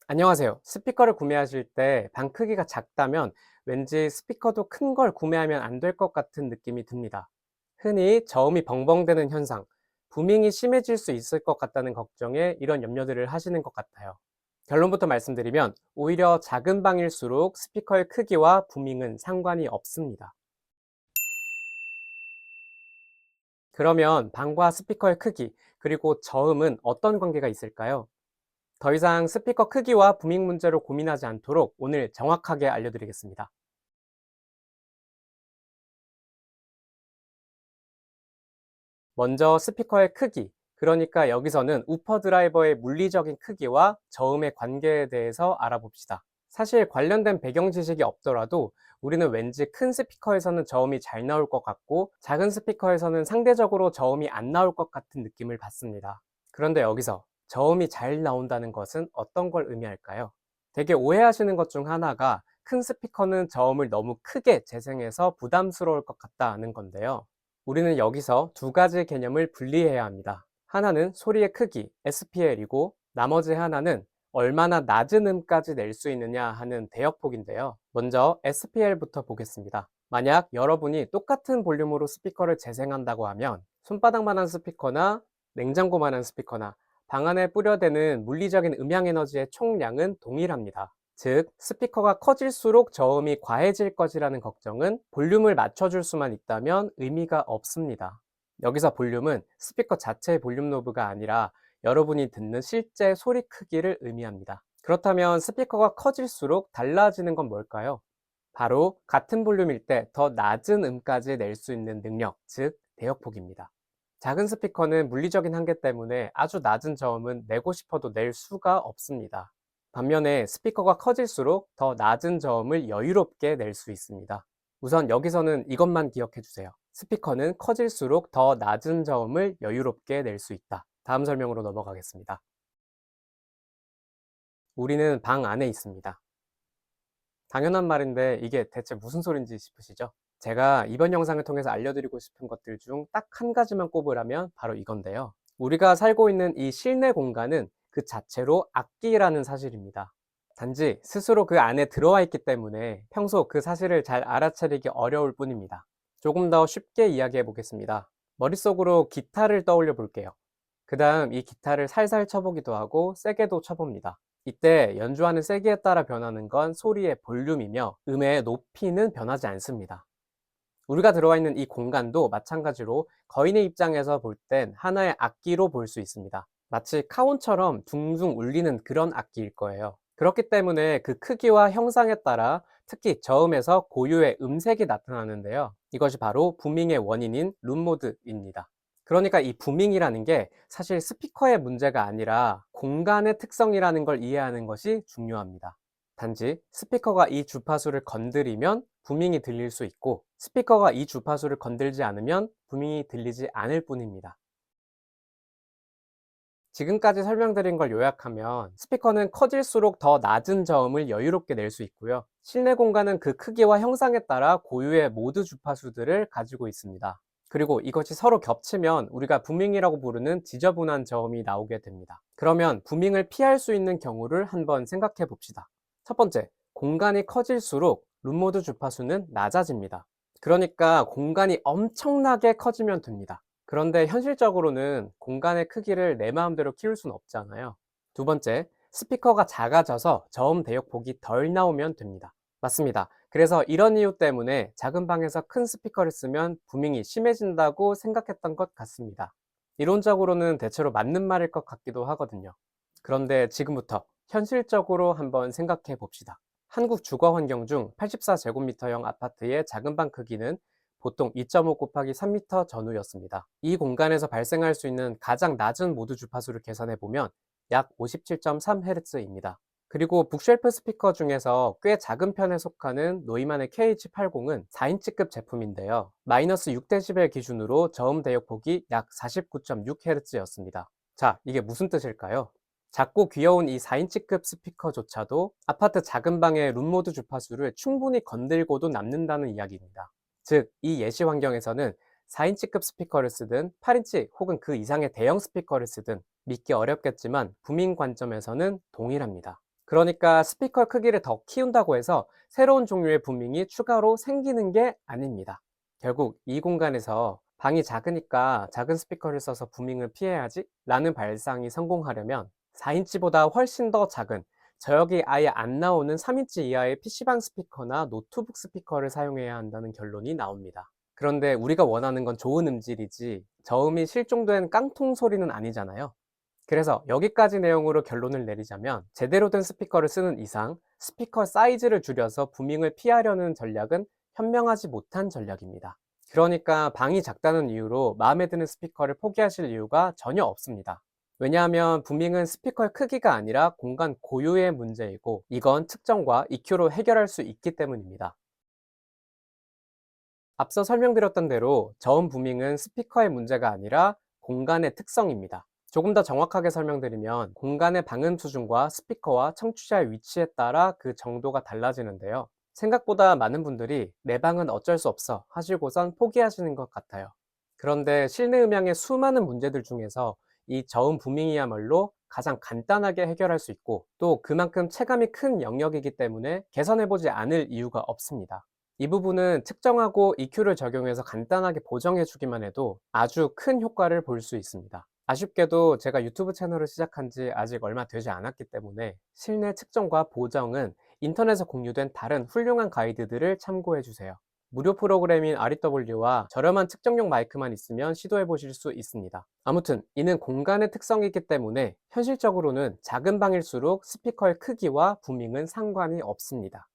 안녕하세요. 스피커를 구매하실 때 방 크기가 작다면 왠지 스피커도 큰 걸 구매하면 안 될 것 같은 느낌이 듭니다. 흔히 저음이 벙벙대는 현상, 부밍이 심해질 수 있을 것 같다는 걱정에 이런 염려들을 하시는 것 같아요. 결론부터 말씀드리면 오히려 작은 방일수록 스피커의 크기와 부밍은 상관이 없습니다. 그러면 방과 스피커의 크기, 그리고 저음은 어떤 관계가 있을까요? 더 이상 스피커 크기와 부밍 문제로 고민하지 않도록 오늘 정확하게 알려드리겠습니다. 먼저 스피커의 크기, 그러니까 여기서는 우퍼 드라이버의 물리적인 크기와 저음의 관계에 대해서 알아봅시다. 사실 관련된 배경 지식이 없더라도 우리는 왠지 큰 스피커에서는 저음이 잘 나올 것 같고 작은 스피커에서는 상대적으로 저음이 안 나올 것 같은 느낌을 받습니다. 그런데 여기서 저음이 잘 나온다는 것은 어떤 걸 의미할까요? 되게 오해하시는 것 중 하나가 큰 스피커는 저음을 너무 크게 재생해서 부담스러울 것 같다는 건데요. 우리는 여기서 두 가지 개념을 분리해야 합니다. 하나는 소리의 크기, SPL이고 나머지 하나는 얼마나 낮은 음까지 낼 수 있느냐 하는 대역폭인데요. 먼저 SPL부터 보겠습니다. 만약 여러분이 똑같은 볼륨으로 스피커를 재생한다고 하면 손바닥만한 스피커나 냉장고만한 스피커나 방 안에 뿌려대는 물리적인 음향 에너지의 총량은 동일합니다. 즉, 스피커가 커질수록 저음이 과해질 것이라는 걱정은 볼륨을 맞춰줄 수만 있다면 의미가 없습니다. 여기서 볼륨은 스피커 자체의 볼륨 노브가 아니라 여러분이 듣는 실제 소리 크기를 의미합니다. 그렇다면 스피커가 커질수록 달라지는 건 뭘까요? 바로 같은 볼륨일 때 더 낮은 음까지 낼 수 있는 능력, 즉 대역폭입니다. 작은 스피커는 물리적인 한계 때문에 아주 낮은 저음은 내고 싶어도 낼 수가 없습니다. 반면에 스피커가 커질수록 더 낮은 저음을 여유롭게 낼 수 있습니다. 우선 여기서는 이것만 기억해 주세요. 스피커는 커질수록 더 낮은 저음을 여유롭게 낼 수 있다. 다음 설명으로 넘어가겠습니다. 우리는 방 안에 있습니다. 당연한 말인데 이게 대체 무슨 소린지 싶으시죠? 제가 이번 영상을 통해서 알려드리고 싶은 것들 중 딱 한 가지만 꼽으라면 바로 이건데요. 우리가 살고 있는 이 실내 공간은 그 자체로 악기라는 사실입니다. 단지 스스로 그 안에 들어와 있기 때문에 평소 그 사실을 잘 알아차리기 어려울 뿐입니다. 조금 더 쉽게 이야기해 보겠습니다. 머릿속으로 기타를 떠올려 볼게요. 그 다음 이 기타를 살살 쳐보기도 하고 세게도 쳐봅니다. 이때 연주하는 세기에 따라 변하는 건 소리의 볼륨이며 음의 높이는 변하지 않습니다. 우리가 들어와 있는 이 공간도 마찬가지로 거인의 입장에서 볼 땐 하나의 악기로 볼 수 있습니다. 마치 카온처럼 둥둥 울리는 그런 악기일 거예요. 그렇기 때문에 그 크기와 형상에 따라 특히 저음에서 고유의 음색이 나타나는데요. 이것이 바로 부밍의 원인인 룸모드입니다. 그러니까 이 부밍이라는 게 사실 스피커의 문제가 아니라 공간의 특성이라는 걸 이해하는 것이 중요합니다. 단지 스피커가 이 주파수를 건드리면 부밍이 들릴 수 있고 스피커가 이 주파수를 건들지 않으면 부밍이 들리지 않을 뿐입니다. 지금까지 설명드린 걸 요약하면 스피커는 커질수록 더 낮은 저음을 여유롭게 낼 수 있고요. 실내 공간은 그 크기와 형상에 따라 고유의 모드 주파수들을 가지고 있습니다. 그리고 이것이 서로 겹치면 우리가 부밍이라고 부르는 지저분한 저음이 나오게 됩니다. 그러면 부밍을 피할 수 있는 경우를 한번 생각해 봅시다. 첫 번째, 공간이 커질수록 룸모드 주파수는 낮아집니다. 그러니까 공간이 엄청나게 커지면 됩니다. 그런데 현실적으로는 공간의 크기를 내 마음대로 키울 수는 없잖아요. 두 번째, 스피커가 작아져서 저음 대역폭이 덜 나오면 됩니다. 맞습니다. 그래서 이런 이유 때문에 작은 방에서 큰 스피커를 쓰면 부밍이 심해진다고 생각했던 것 같습니다. 이론적으로는 대체로 맞는 말일 것 같기도 하거든요. 그런데 지금부터 현실적으로 한번 생각해 봅시다. 한국 주거 환경 중 84제곱미터형 아파트의 작은 방 크기는 보통 2.5 곱하기 3m 전후였습니다. 이 공간에서 발생할 수 있는 가장 낮은 모드 주파수를 계산해 보면 약 57.3Hz입니다. 그리고 북쉘프 스피커 중에서 꽤 작은 편에 속하는 노이만의 KH80은 4인치급 제품인데요. 마이너스 6dB 기준으로 저음 대역폭이 약 49.6Hz였습니다. 자, 이게 무슨 뜻일까요? 작고 귀여운 이 4인치급 스피커조차도 아파트 작은 방의 룸모드 주파수를 충분히 건들고도 남는다는 이야기입니다. 즉, 이 예시 환경에서는 4인치급 스피커를 쓰든 8인치 혹은 그 이상의 대형 스피커를 쓰든 믿기 어렵겠지만 부민 관점에서는 동일합니다. 그러니까 스피커 크기를 더 키운다고 해서 새로운 종류의 부밍이 추가로 생기는 게 아닙니다. 결국 이 공간에서 방이 작으니까 작은 스피커를 써서 부밍을 피해야지 라는 발상이 성공하려면 4인치보다 훨씬 더 작은 저역이 아예 안 나오는 3인치 이하의 PC방 스피커나 노트북 스피커를 사용해야 한다는 결론이 나옵니다. 그런데 우리가 원하는 건 좋은 음질이지 저음이 실종된 깡통 소리는 아니잖아요. 그래서 여기까지 내용으로 결론을 내리자면 제대로 된 스피커를 쓰는 이상 스피커 사이즈를 줄여서 부밍을 피하려는 전략은 현명하지 못한 전략입니다. 그러니까 방이 작다는 이유로 마음에 드는 스피커를 포기하실 이유가 전혀 없습니다. 왜냐하면 부밍은 스피커의 크기가 아니라 공간 고유의 문제이고 이건 측정과 EQ로 해결할 수 있기 때문입니다. 앞서 설명드렸던 대로 저음 부밍은 스피커의 문제가 아니라 공간의 특성입니다. 조금 더 정확하게 설명드리면 공간의 방음 수준과 스피커와 청취자의 위치에 따라 그 정도가 달라지는데요. 생각보다 많은 분들이 내 방은 어쩔 수 없어 하시고선 포기하시는 것 같아요. 그런데 실내 음향의 수많은 문제들 중에서 이 저음 부밍이야말로 가장 간단하게 해결할 수 있고 또 그만큼 체감이 큰 영역이기 때문에 개선해보지 않을 이유가 없습니다. 이 부분은 측정하고 EQ를 적용해서 간단하게 보정해 주기만 해도 아주 큰 효과를 볼 수 있습니다. 아쉽게도 제가 유튜브 채널을 시작한 지 아직 얼마 되지 않았기 때문에 실내 측정과 보정은 인터넷에 공유된 다른 훌륭한 가이드들을 참고해 주세요. 무료 프로그램인 REW와 저렴한 측정용 마이크만 있으면 시도해 보실 수 있습니다. 아무튼 이는 공간의 특성이기 때문에 현실적으로는 작은 방일수록 스피커의 크기와 부밍은 상관이 없습니다.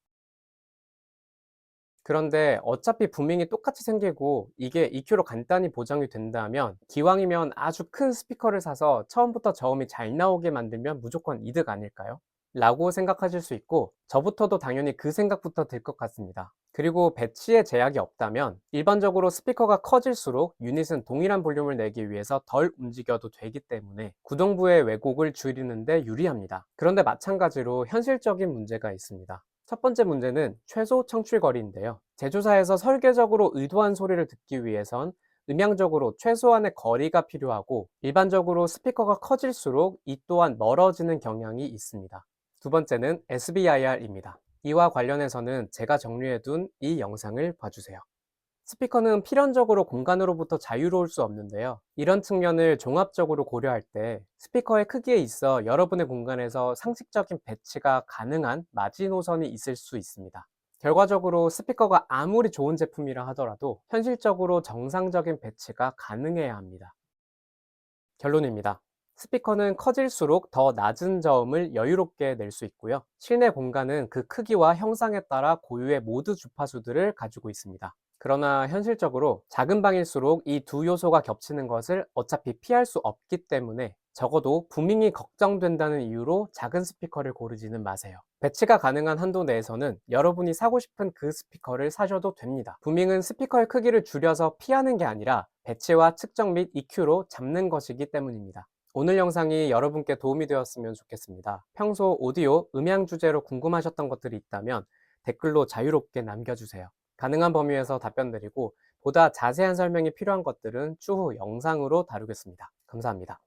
그런데 어차피 부밍이 똑같이 생기고 이게 EQ로 간단히 보정이 된다면 기왕이면 아주 큰 스피커를 사서 처음부터 저음이 잘 나오게 만들면 무조건 이득 아닐까요? 라고 생각하실 수 있고 저부터도 당연히 그 생각부터 들 것 같습니다. 그리고 배치에 제약이 없다면 일반적으로 스피커가 커질수록 유닛은 동일한 볼륨을 내기 위해서 덜 움직여도 되기 때문에 구동부의 왜곡을 줄이는데 유리합니다. 그런데 마찬가지로 현실적인 문제가 있습니다. 첫 번째 문제는 최소 청출거리인데요. 제조사에서 설계적으로 의도한 소리를 듣기 위해선 음향적으로 최소한의 거리가 필요하고 일반적으로 스피커가 커질수록 이 또한 멀어지는 경향이 있습니다. 두 번째는 SBIR입니다. 이와 관련해서는 제가 정리해둔 이 영상을 봐주세요. 스피커는 필연적으로 공간으로부터 자유로울 수 없는데요. 이런 측면을 종합적으로 고려할 때 스피커의 크기에 있어 여러분의 공간에서 상식적인 배치가 가능한 마지노선이 있을 수 있습니다. 결과적으로 스피커가 아무리 좋은 제품이라 하더라도 현실적으로 정상적인 배치가 가능해야 합니다. 결론입니다. 스피커는 커질수록 더 낮은 저음을 여유롭게 낼 수 있고요. 실내 공간은 그 크기와 형상에 따라 고유의 모드 주파수들을 가지고 있습니다. 그러나 현실적으로 작은 방일수록 이 두 요소가 겹치는 것을 어차피 피할 수 없기 때문에 적어도 부밍이 걱정된다는 이유로 작은 스피커를 고르지는 마세요. 배치가 가능한 한도 내에서는 여러분이 사고 싶은 그 스피커를 사셔도 됩니다. 부밍은 스피커의 크기를 줄여서 피하는 게 아니라 배치와 측정 및 EQ로 잡는 것이기 때문입니다. 오늘 영상이 여러분께 도움이 되었으면 좋겠습니다. 평소 오디오, 음향 주제로 궁금하셨던 것들이 있다면 댓글로 자유롭게 남겨주세요. 가능한 범위에서 답변드리고 보다 자세한 설명이 필요한 것들은 추후 영상으로 다루겠습니다. 감사합니다.